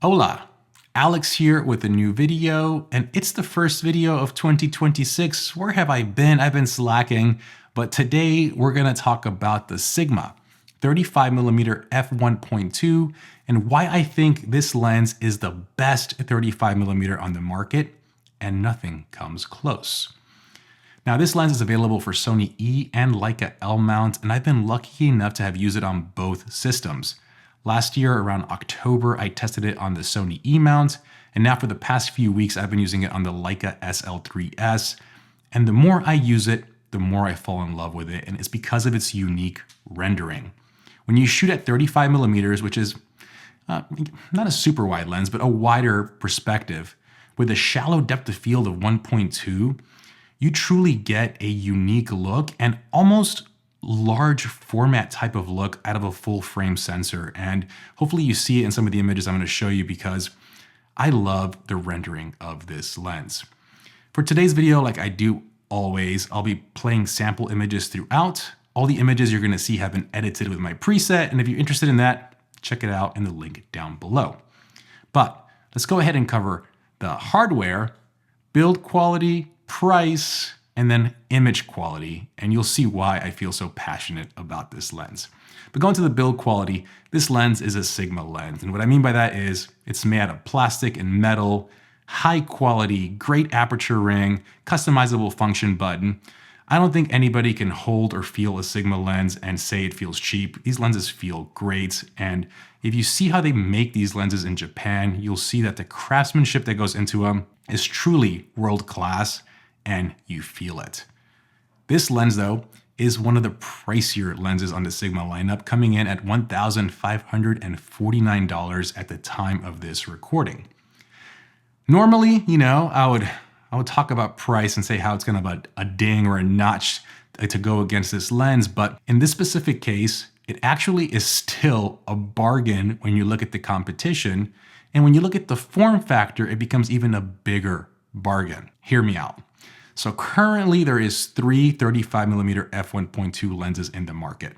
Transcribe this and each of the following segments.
Hola, Alex here with a new video, and it's the first video of 2026. Where have I been? I've been slacking, but today we're gonna talk about the Sigma 35mm f1.2 and why I think this lens is the best 35mm on the market, and nothing comes close. Now, this lens is available for Sony E and Leica L mounts, and I've been lucky enough to have used it on both systems. Last year, around October, I tested it on the Sony E mount, and now for the past few weeks, I've been using it on the Leica SL3S. And the more I use it, the more I fall in love with it, and it's because of its unique rendering. When you shoot at 35mm, which is not a super wide lens, but a wider perspective, with a shallow depth of field of 1.2, you truly get a unique look and almost large format type of look out of a full frame sensor. And hopefully you see it in some of the images I'm going to show you, because I love the rendering of this lens. For today's video, like I do always, I'll be playing sample images throughout. All the images you're going to see have been edited with my preset, and if you're interested in that, check it out in the link down below. But let's go ahead and cover the hardware, build quality, price, and then image quality, and you'll see why I feel so passionate about this lens. But going to the build quality, this lens is a Sigma lens, and what I mean by that is it's made out of plastic and metal, high quality, great aperture ring, customizable function button. I don't think anybody can hold or feel a Sigma lens and say it feels cheap. These lenses feel great, and if you see how they make these lenses in Japan, you'll see that the craftsmanship that goes into them is truly world-class, and you feel it. This lens, though, is one of the pricier lenses on the Sigma lineup, coming in at $1,549 at the time of this recording. Normally, I would talk about price and say how it's kind of a ding or a notch to go against this lens, but in this specific case, it actually is still a bargain when you look at the competition, and when you look at the form factor, it becomes even a bigger bargain. Hear me out. So currently there is 3 35mm f1.2 lenses in the market.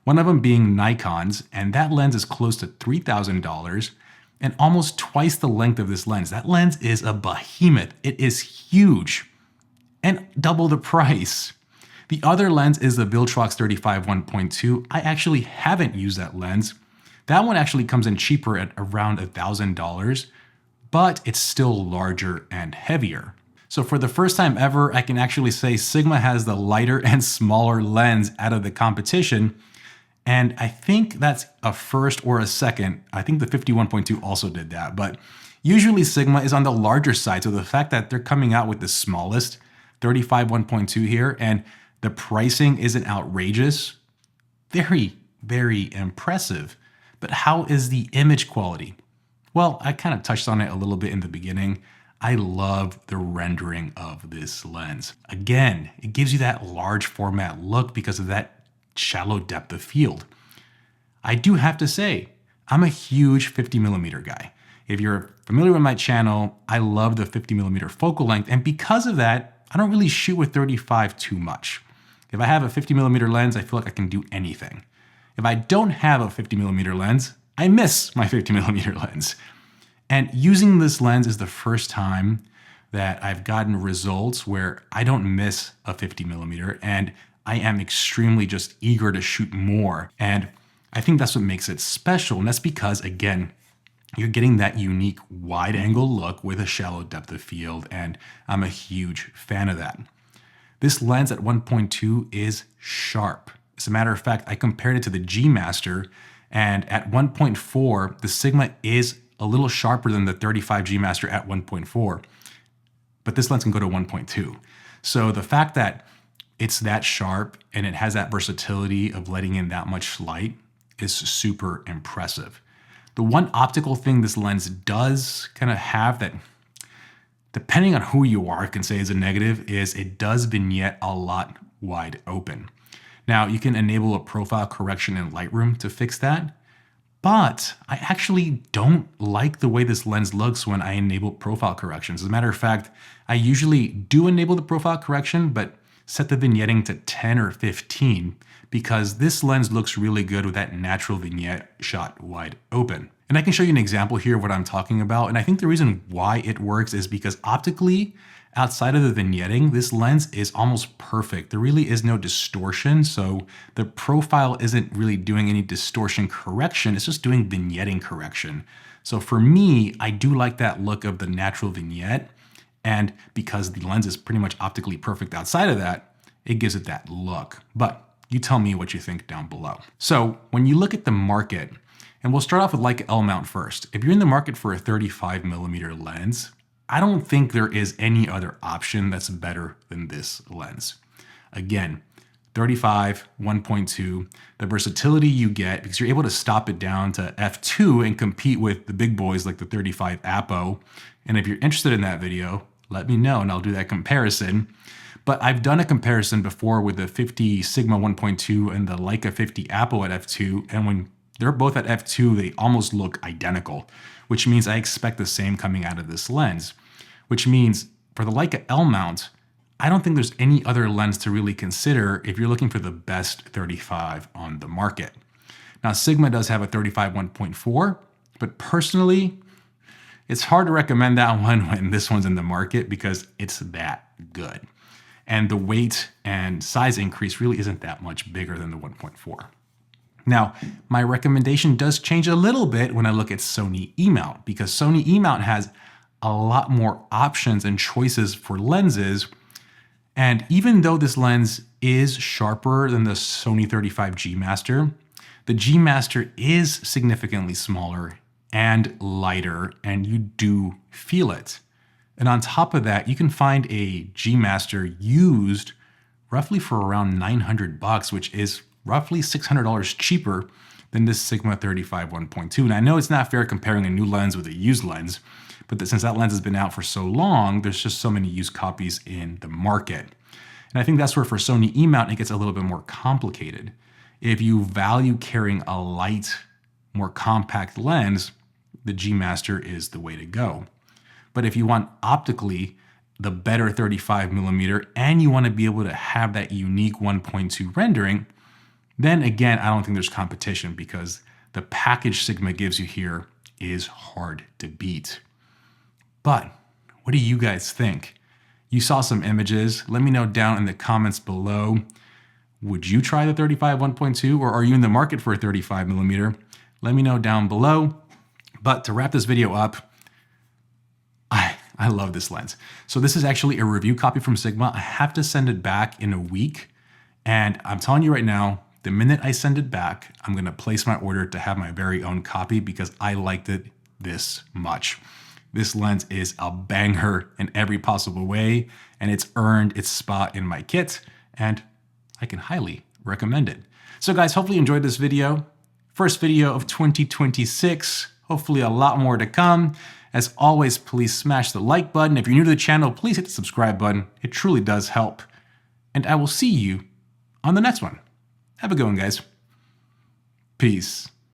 One of them being Nikon's, and that lens is close to $3,000 and almost twice the length of this lens. That lens is a behemoth. It is huge and double the price. The other lens is the Viltrox 35 1.2. I actually haven't used that lens. That one actually comes in cheaper at around $1,000, but it's still larger and heavier. So for the first time ever, I can actually say Sigma has the lighter and smaller lens out of the competition. And I think that's a first or a second. I think the 51.2 also did that, but usually Sigma is on the larger side. So the fact that they're coming out with the smallest 35 1.2 here, and the pricing isn't outrageous, very, very impressive. But how is the image quality? Well, I kind of touched on it a little bit in the beginning. I love the rendering of this lens. Again, it gives you that large format look because of that shallow depth of field. I do have to say, I'm a huge 50mm guy. If you're familiar with my channel, I love the 50mm focal length, and because of that, I don't really shoot with 35 too much. If I have a 50mm lens, I feel like I can do anything. If I don't have a 50mm lens, I miss my 50mm lens. And using this lens is the first time that I've gotten results where I don't miss a 50mm, and I am extremely just eager to shoot more. And I think that's what makes it special. And that's because, again, you're getting that unique wide angle look with a shallow depth of field, and I'm a huge fan of that. This lens at 1.2 is sharp. As a matter of fact, I compared it to the G Master, and at 1.4, the Sigma is a little sharper than the 35 G Master at 1.4, but this lens can go to 1.2. So the fact that it's that sharp and it has that versatility of letting in that much light is super impressive. The one optical thing this lens does kind of have that, depending on who you are, I can say is a negative, is it does vignette a lot wide open. Now, you can enable a profile correction in Lightroom to fix that, but I actually don't like the way this lens looks when I enable profile corrections. As a matter of fact, I usually do enable the profile correction, but set the vignetting to 10 or 15 because this lens looks really good with that natural vignette shot wide open. And I can show you an example here of what I'm talking about. And I think the reason why it works is because optically, outside of the vignetting, this lens is almost perfect. There really is no distortion. So the profile isn't really doing any distortion correction. It's just doing vignetting correction. So for me, I do like that look of the natural vignette. And because the lens is pretty much optically perfect outside of that, it gives it that look. But you tell me what you think down below. So when you look at the market, and we'll start off with Leica L mount first. If you're in the market for a 35mm lens, I don't think there is any other option that's better than this lens. Again, 35, 1.2, the versatility you get because you're able to stop it down to f2 and compete with the big boys like the 35 Apo. And if you're interested in that video, let me know and I'll do that comparison. But I've done a comparison before with the 50 Sigma 1.2 and the Leica 50 Apo at f2, and when they're both at f2, they almost look identical, which means I expect the same coming out of this lens, which means for the Leica L mount, I don't think there's any other lens to really consider if you're looking for the best 35 on the market. Now, Sigma does have a 35 1.4, but personally, it's hard to recommend that one when this one's in the market because it's that good. And the weight and size increase really isn't that much bigger than the 1.4. Now, my recommendation does change a little bit when I look at Sony E-mount because Sony E-mount has a lot more options and choices for lenses. And even though this lens is sharper than the Sony 35 G Master, the G Master is significantly smaller and lighter, and you do feel it. And on top of that, you can find a G Master used roughly for around $900, which is roughly $600 cheaper than this Sigma 35 1.2. And I know it's not fair comparing a new lens with a used lens, but since that lens has been out for so long, there's just so many used copies in the market. And I think that's where for Sony E-mount, it gets a little bit more complicated. If you value carrying a light, more compact lens, the G Master is the way to go. But if you want optically the better 35mm and you want to be able to have that unique 1.2 rendering, then again, I don't think there's competition because the package Sigma gives you here is hard to beat. But what do you guys think? You saw some images. Let me know down in the comments below. Would you try the 35 1.2 or are you in the market for a 35mm? Let me know down below. But to wrap this video up, I love this lens. So this is actually a review copy from Sigma. I have to send it back in a week. And I'm telling you right now, the minute I send it back, I'm gonna place my order to have my very own copy because I liked it this much. This lens is a banger in every possible way, and it's earned its spot in my kit, and I can highly recommend it. So guys, hopefully you enjoyed this video. First video of 2026, hopefully a lot more to come. As always, please smash the like button. If you're new to the channel, please hit the subscribe button. It truly does help. And I will see you on the next one. Have a good one, guys. Peace.